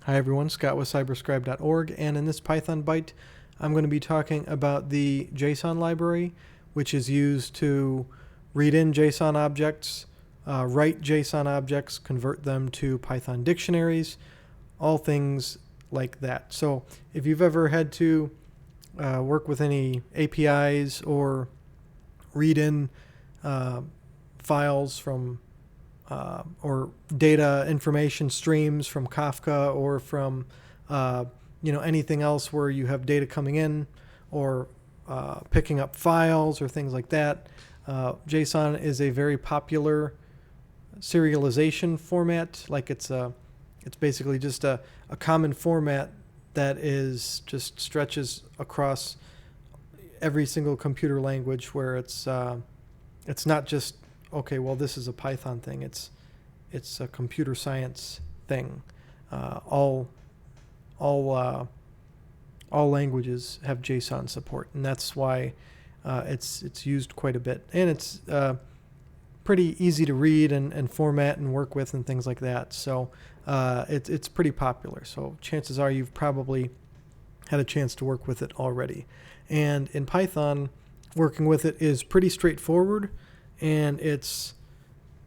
Hi everyone, Scott with CyberScribe.org, and in this Python Byte, I'm going to be talking about the JSON library, which is used to read in JSON objects, write JSON objects, convert them to Python dictionaries, all things like that. So if you've ever had to work with any APIs or read in files from or data information streams from Kafka or from anything else where you have data coming in or picking up files or things like that. JSON is a very popular serialization format. Like it's basically just a common format that is just stretches across every single computer language, where it's not just okay, well, this is a Python thing. It's a computer science thing. All languages have JSON support, and that's why it's used quite a bit. And it's pretty easy to read and format and work with and things like that. So it's pretty popular. So chances are you've probably had a chance to work with it already. And in Python, working with it is pretty straightforward. And it's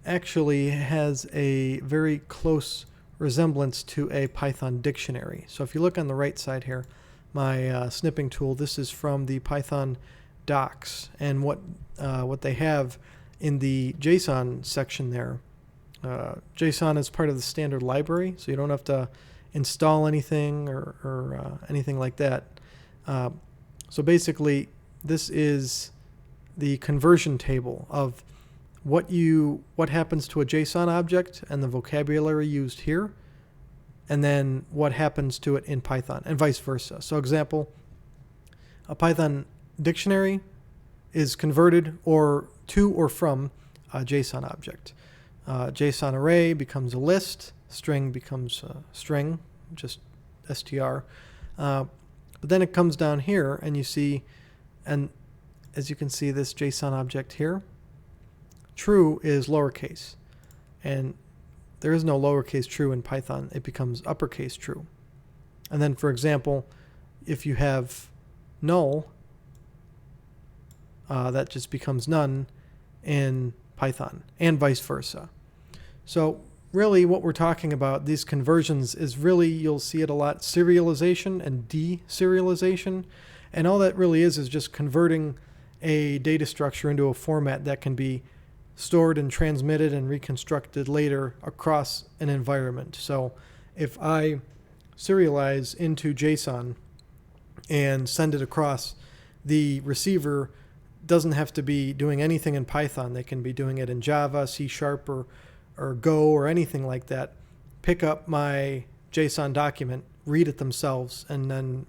actually has a very close resemblance to a Python dictionary. So if you look on the right side here, my snipping tool, this is from the Python Docs. And what they have in the JSON section there, JSON is part of the standard library, so you don't have to install anything or anything like that. So basically, this is the conversion table of what happens to a JSON object and the vocabulary used here, and then what happens to it in Python, and vice versa. So example, a Python dictionary is converted to or from a JSON object. JSON array becomes a list, string becomes a string, just str. But then it comes down here and you see, and as you can see, this JSON object here, true is lowercase. And there is no lowercase true in Python. It becomes uppercase true. And then, for example, if you have null, that just becomes none in Python, and vice versa. So really what we're talking about, these conversions, is really, you'll see it a lot, serialization and deserialization. And all that really is just converting a data structure into a format that can be stored and transmitted and reconstructed later across an environment. So if I serialize into JSON and send it across, the receiver doesn't have to be doing anything in Python. They can be doing it in Java, C# or Go or anything like that. Pick up my JSON document, read it themselves, and then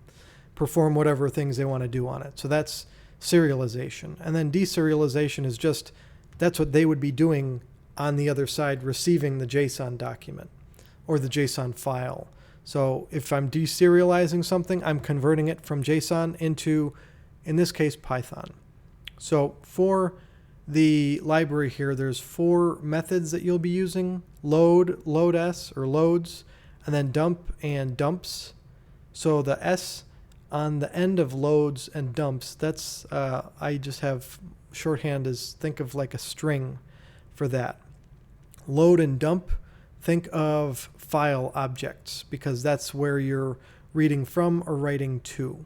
perform whatever things they want to do on it. So that's serialization. And then deserialization is just, that's what they would be doing on the other side, receiving the JSON document or the JSON file. So if I'm deserializing something, I'm converting it from JSON into, in this case, Python. So for the library here, there's 4 methods that you'll be using: load, load_s or loads, and then dump and dumps. So the S on the end of loads and dumps, that's I just have shorthand as, think of like a string for that. Load and dump, think of file objects, because that's where you're reading from or writing to.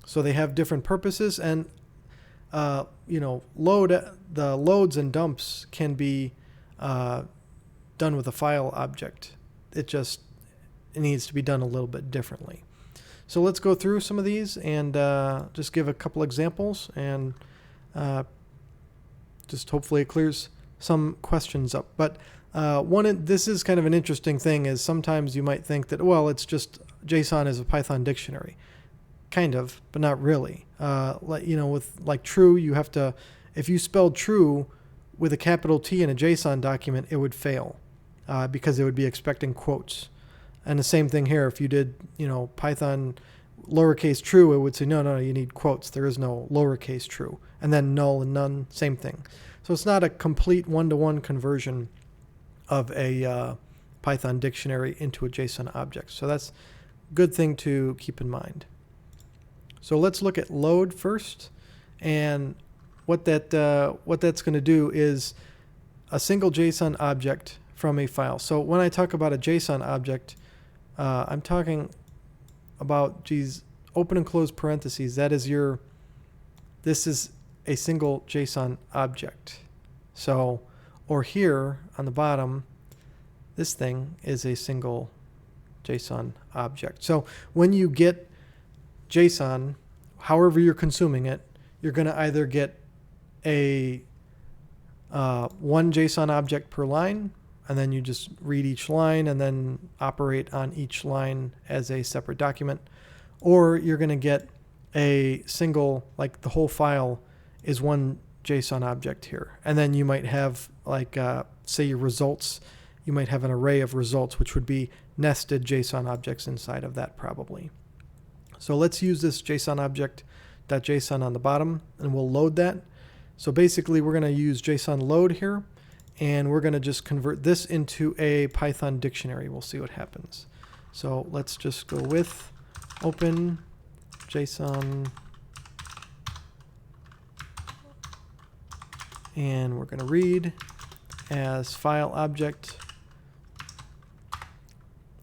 So they have different purposes, and the loads and dumps can be done with a file object. It needs to be done a little bit differently. So let's go through some of these and just give a couple examples, and just hopefully it clears some questions up. But this is kind of an interesting thing, is sometimes you might think that, well, it's just JSON is a Python dictionary. Kind of, but not really. With like true, you have to, if you spelled true with a capital T in a JSON document, it would fail because it would be expecting quotes. And the same thing here, if you did, Python lowercase true, it would say, no, you need quotes. There is no lowercase true. And then null and none, same thing. So it's not a complete one-to-one conversion of a Python dictionary into a JSON object. So that's a good thing to keep in mind. So let's look at load first, and what that's going to do is a single JSON object from a file. So when I talk about a JSON object, I'm talking about open and close parentheses. This is a single JSON object. So, or here on the bottom, this thing is a single JSON object. So when you get JSON, however you're consuming it, you're going to either get a one JSON object per line, and then you just read each line and then operate on each line as a separate document, or you're going to get a single, like the whole file is one JSON object here. And then you might have, like, say your results, you might have an array of results, which would be nested JSON objects inside of that probably. So let's use this JSON object.json on the bottom, and we'll load that. So basically we're going to use JSON Load here, and we're going to just convert this into a Python dictionary. We'll see what happens. So let's just go with open JSON, and we're going to read as file object.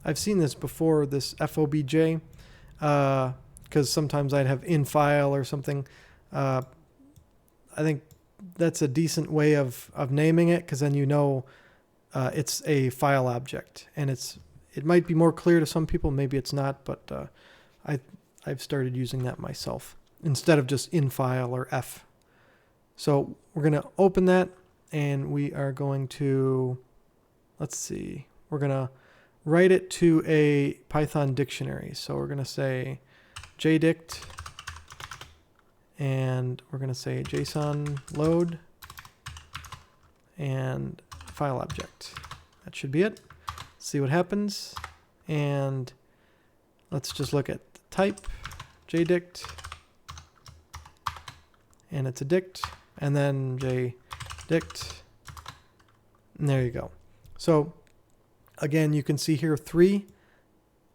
I've seen this before, this FOBJ, because sometimes I'd have in file or something. I think that's a decent way of naming it, because then you know it's a file object, and it might be more clear to some people, maybe it's not, but I've started using that myself instead of just in file or F. So we're going to open that, and we are going to, let's see, we're going to write it to a Python dictionary. So we're going to say jdict, and we're going to say JSON Load and file object. That should be it. See what happens. And let's just look at the type, jdict, and it's a dict, and then jdict, and there you go. So again, you can see here 3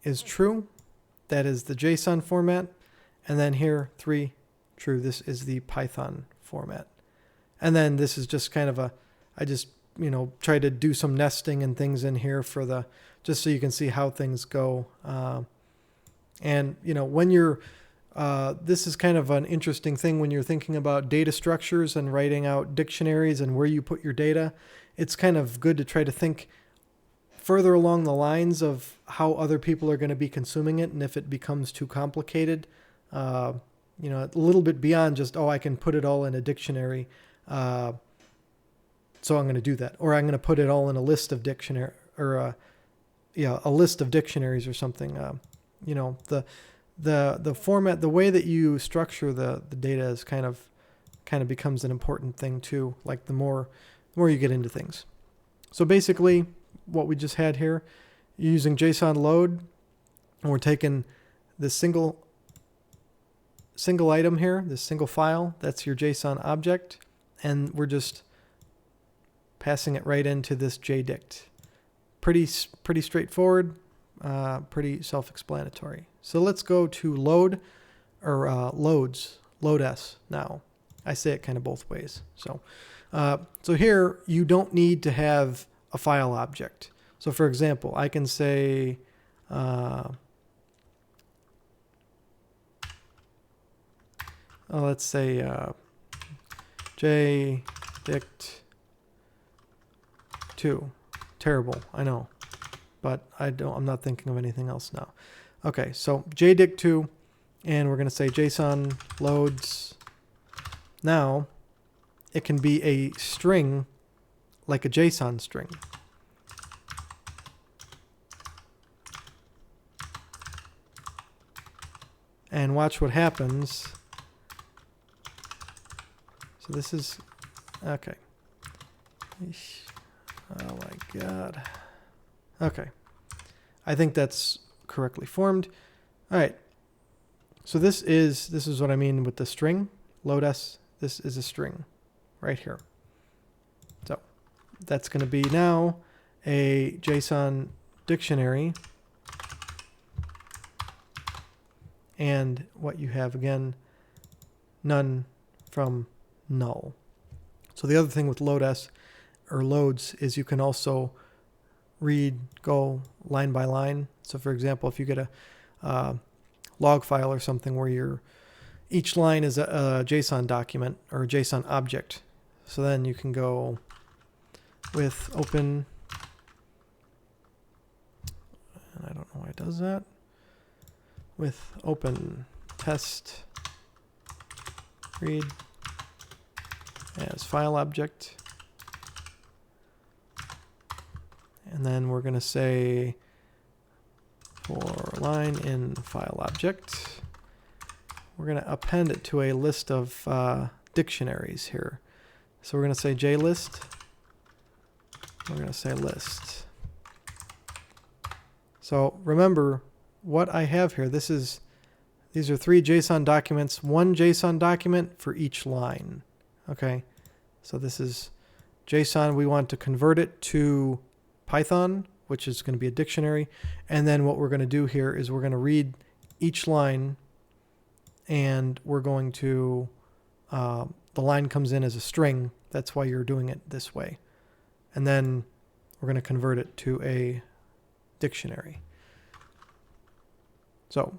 is true. That is the JSON format. And then here 3 true. This is the Python format. And then this is just kind of I just, try to do some nesting and things in here just so you can see how things go. And when you're, this is kind of an interesting thing when you're thinking about data structures and writing out dictionaries and where you put your data. It's kind of good to try to think further along the lines of how other people are going to be consuming it, and if it becomes too complicated, a little bit beyond just, I can put it all in a dictionary, so I'm going to do that, or I'm going to put it all in a list of dictionary, or a list of dictionaries or something. The format, the way that you structure the data is kind of becomes an important thing too. Like the more you get into things. So basically, what we just had here, you're using JSON Load, and we're taking this single item here, this single file, that's your JSON object, and we're just passing it right into this jdict. Pretty straightforward, pretty self-explanatory. So let's go to load, or loads, load S now. I say it kind of both ways. So here you don't need to have a file object. So for example, I can say let's say jdict 2. Terrible, I know, but I'm not thinking of anything else now. Okay, so jdict 2, and we're going to say JSON loads. Now it can be a string, like a JSON string. And watch what happens. So this is, okay. Oh my God. Okay. I think that's correctly formed. All right. So this is what I mean with the string. Load S, this is a string right here. So that's going to be now a JSON dictionary, and what you have again, none from null. So the other thing with load or loads is you can also go line by line. So for example, if you get a log file or something where each line is a JSON document or a JSON object, so then you can go with open, and I don't know why it does that, with open test read as file object, and then we're going to say for line in file object, we're going to append it to a list of dictionaries here. So we're going to say JList, we're going to say list. So remember what I have here, these are 3 JSON documents, 1 JSON document for each line. Okay, so this is JSON. We want to convert it to Python, which is going to be a dictionary. And then what we're going to do here is we're going to read each line, and we're going to, the line comes in as a string. That's why you're doing it this way. And then we're going to convert it to a dictionary. So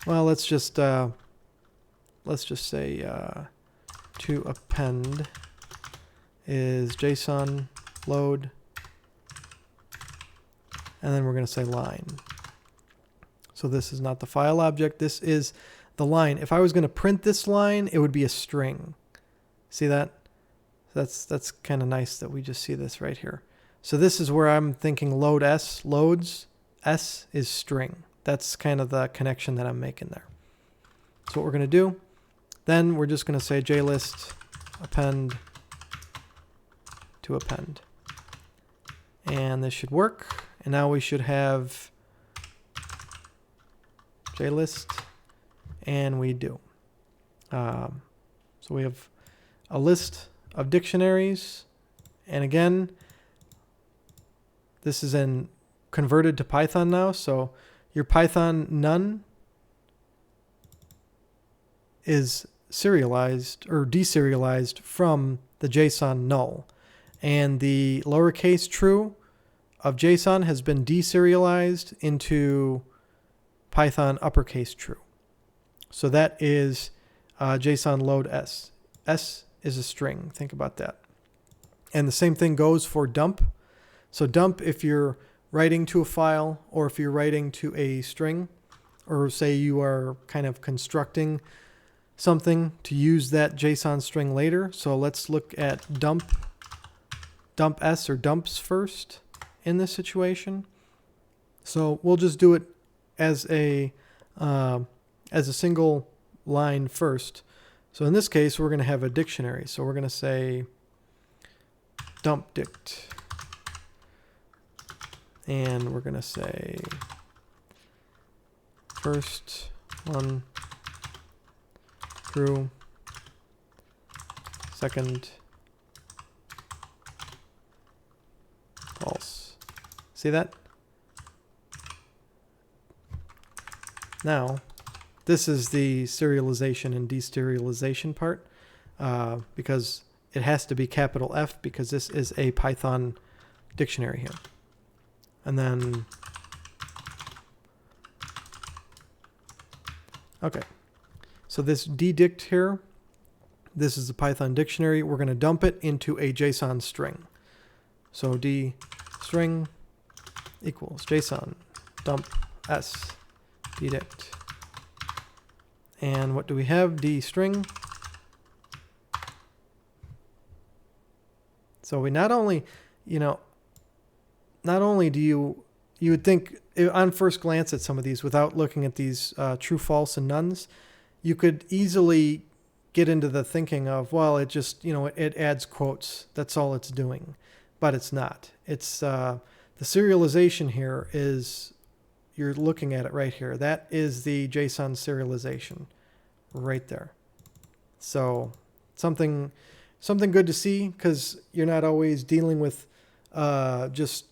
well, let's just say to append is JSON load, and then we're going to say line. So this is not the file object, this is the line. If I was going to print this line, it would be a string. See that? That's kind of nice that we just see this right here. So this is where I'm thinking loads, S is string. That's kind of the connection that I'm making there. So what we're going to do, then we're just going to say JList append to append. And this should work. And now we should have JList, and we do. So we have a list of dictionaries, and again, this is converted to Python now. So your Python none is serialized or deserialized from the JSON null, and the lowercase true of JSON has been deserialized into Python uppercase true. So that is JSON load S. S is a string. Think about that. And the same thing goes for dump. So dump, if you're writing to a file or if you're writing to a string, or say you are kind of constructing something to use that JSON string later. So let's look at dump S or dumps first in this situation. So we'll just do it as a single line first. So in this case, we're going to have a dictionary. So we're going to say dump dict. And we're going to say first one true, second false. See that? Now, this is the serialization and deserialization part, because it has to be capital F because this is a Python dictionary here. And then, okay, so this ddict here, this is the Python dictionary. We're going to dump it into a JSON string. So d string equals JSON dump S ddict. And what do we have? D string. So we not only do you would think on first glance at some of these without looking at these true, false, and nones, you could easily get into the thinking of, well, it just, it adds quotes. That's all it's doing. But it's not. It's the serialization here is, you're looking at it right here. That is the JSON serialization right there. So something good to see, because you're not always dealing with just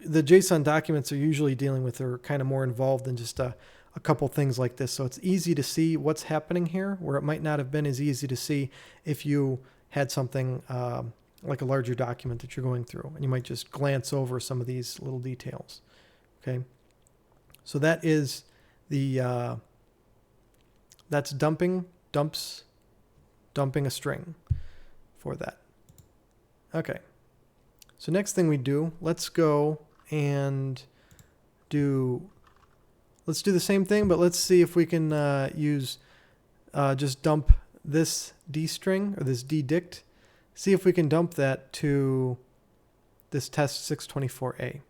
the JSON documents are usually dealing with are kind of more involved than just a couple things like this. So it's easy to see what's happening here, where it might not have been as easy to see if you had something like a larger document that you're going through, and you might just glance over some of these little details. Okay, so that is the that's dumping a string for that. Okay, so next thing we do, let's go and let's do the same thing, but let's see if we can use just dump this D string or this D dict. See if we can dump that to this test 624A.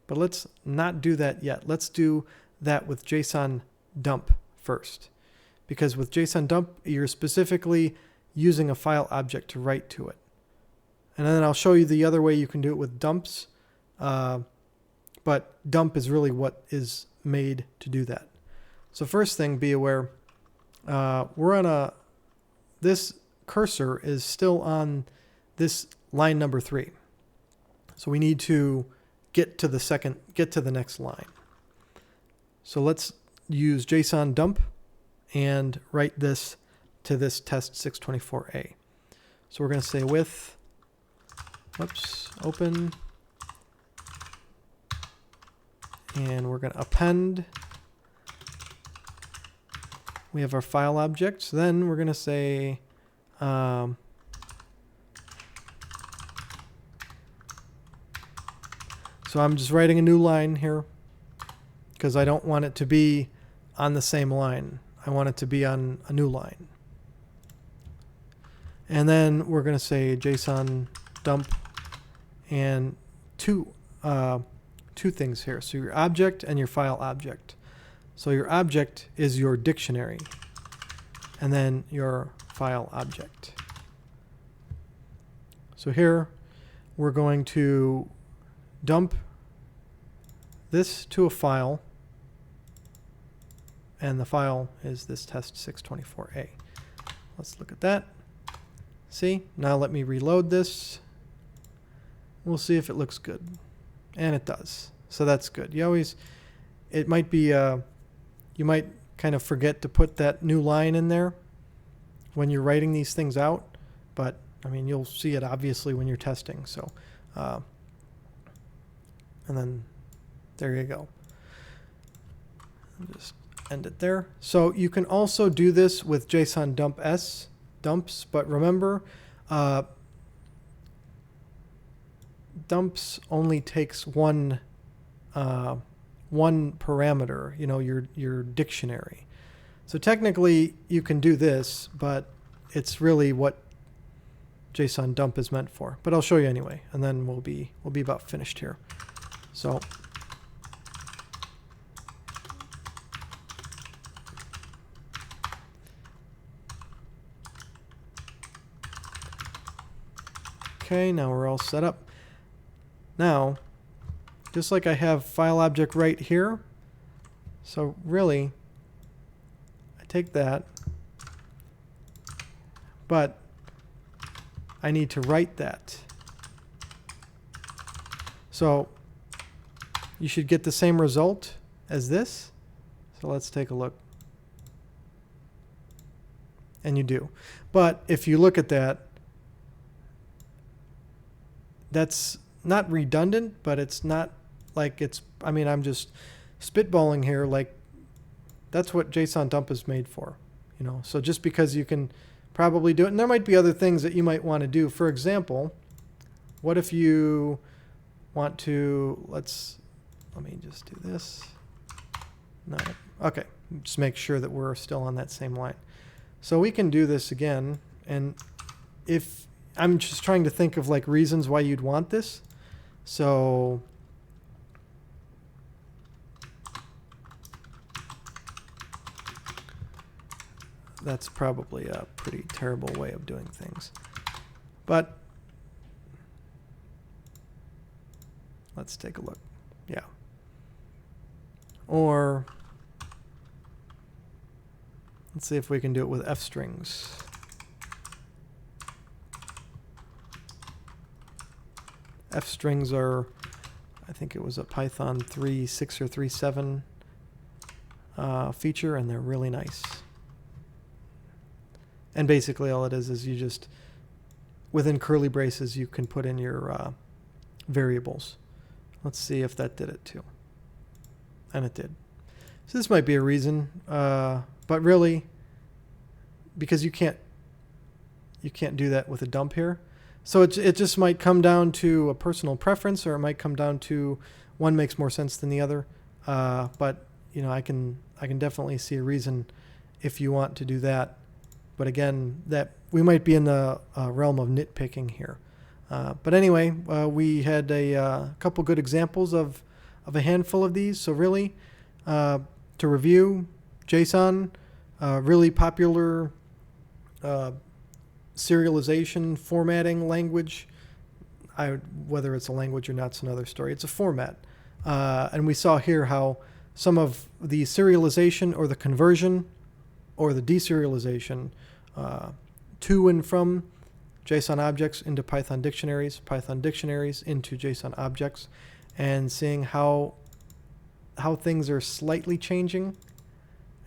But let's not do that yet. Let's do that with JSON Dump first. Because with JSON Dump, you're specifically using a file object to write to it. And then I'll show you the other way you can do it with dumps. But dump is really what is made to do that. So first thing, be aware, we're on this cursor is still on this line number 3. So we need to get to the next line. So let's use JSON dump and write this to this test 624A. So we're going to say with, open, and we're going to append. We have our file object. So then we're going to say so I'm just writing a new line here because I don't want it to be on the same line. I want it to be on a new line. And then we're going to say JSON dump and two things here. So your object and your file object. So your object is your dictionary and then your file object. So here we're going to dump this to a file, and the file is this test 624A. Let's look at that. See, now let me reload this. We'll see if it looks good, and it does. So that's good. It might be, you might kind of forget to put that new line in there when you're writing these things out, but I mean, you'll see it obviously when you're testing. So, and then there you go. I'll just end it there. So you can also do this with JSON dumps, but remember, dumps only takes one parameter, your dictionary. So technically you can do this, but it's really what JSON dump is meant for. But I'll show you anyway, and then we'll be about finished here. So okay, now we're all set up. Now, just like I have file object right here, so really I take that, but I need to write that. So you should get the same result as this. So let's take a look. And you do. But if you look at that, that's not redundant, but it's not like it's, I mean, I'm just spitballing here, like that's what JSON dump is made for, So just because you can probably do it, and there might be other things that you might want to do. For example, what if you want to, let me just do this. No, okay, just make sure that we're still on that same line. So we can do this again, and if I'm just trying to think of like reasons why you'd want this. So that's probably a pretty terrible way of doing things. But let's take a look. Yeah. Or let's see if we can do it with F strings. F strings are, I think it was a Python 3.6 or 3.7 feature, and they're really nice. And basically all it is you just, within curly braces, you can put in your variables. Let's see if that did it too. And it did. So this might be a reason, but really, because you can't do that with a dump here. So it just might come down to a personal preference, or it might come down to one makes more sense than the other. But I can definitely see a reason if you want to do that. But again, that we might be in the realm of nitpicking here. But anyway, we had a couple good examples of a handful of these. So really, to review, JSON, really popular serialization formatting language. Whether it's a language or not is another story. It's a format. And we saw here how some of the serialization or the conversion or the deserialization to and from JSON objects into Python dictionaries into JSON objects, and seeing how things are slightly changing,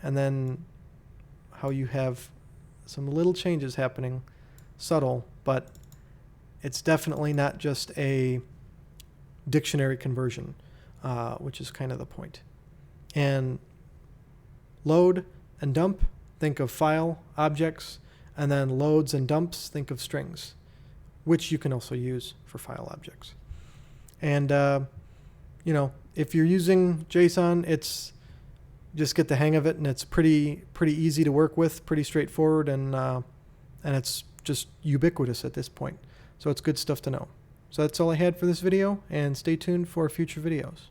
and then how you have some little changes happening, subtle, but it's definitely not just a dictionary conversion, which is kind of the point. And load and dump, think of file objects, and then loads and dumps, think of strings, which you can also use for file objects. And if you're using JSON, it's just get the hang of it, and it's pretty easy to work with, pretty straightforward, and it's just ubiquitous at this point. So it's good stuff to know. So that's all I had for this video, and stay tuned for future videos.